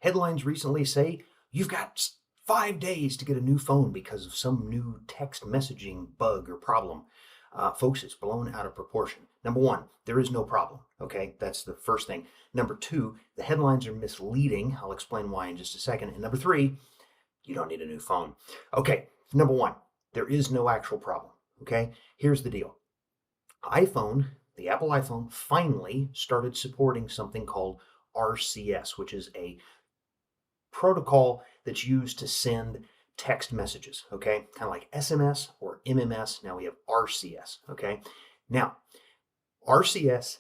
Headlines recently say you've got 5 days to get a new phone because of some new text messaging bug or problem. Folks, it's blown out of proportion. Number one, there is no problem. Okay, that's the first thing. Number two, the headlines are misleading. I'll explain why in just a second. And number three, you don't need a new phone. Okay, number one, there is no actual problem. Okay, here's the deal. iPhone, the Apple iPhone, finally started supporting something called RCS, which is a protocol that's used to send text messages, okay? Kind of like SMS or MMS. Now we have RCS, okay? Now, RCS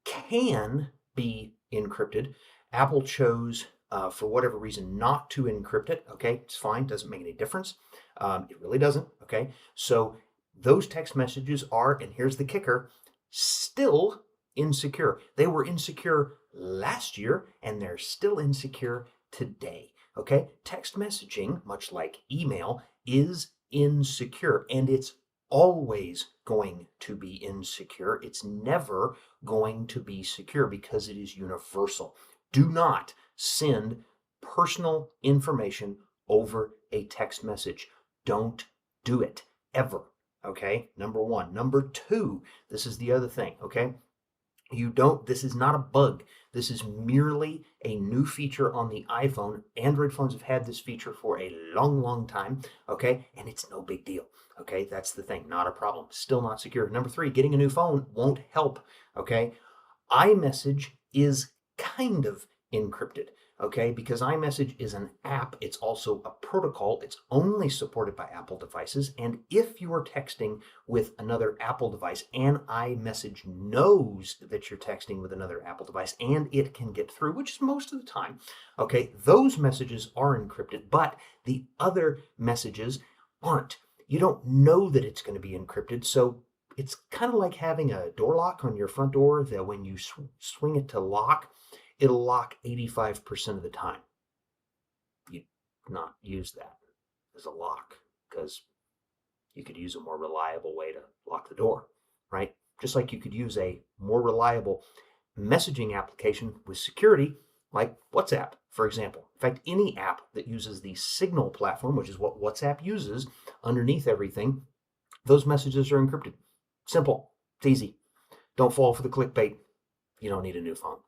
can be encrypted. Apple chose, for whatever reason, not to encrypt it, okay? It's fine, doesn't make any difference. It really doesn't, okay? So those text messages are, and here's the kicker, still insecure. They were insecure last year, and they're still insecure today. Okay? Text messaging, much like email, is insecure, and it's always going to be insecure. It's never going to be secure because it is universal. Do not send personal information over a text message. Don't do it ever. Okay? Number one. Number two, this is the other thing. Okay? This is not a bug. This is merely a new feature on the iPhone. Android phones have had this feature for a long, long time, okay? And it's no big deal, okay? That's the thing, not a problem. Still not secure. Number three, getting a new phone won't help, okay? iMessage is kind of encrypted, okay? Because iMessage is an app, it's also a protocol. It's only supported by Apple devices. And if you are texting with another Apple device and iMessage knows that you're texting with another Apple device and it can get through, which is most of the time, okay, those messages are encrypted, but the other messages aren't. You don't know that it's going to be encrypted, so it's kind of like having a door lock on your front door that when you swing it to lock, it'll lock 85% of the time. You not use that as a lock because you could use a more reliable way to lock the door, right? Just like you could use a more reliable messaging application with security like WhatsApp, for example. In fact, any app that uses the Signal platform, which is what WhatsApp uses underneath everything, those messages are encrypted. Simple. It's easy. Don't fall for the clickbait. You don't need a new phone.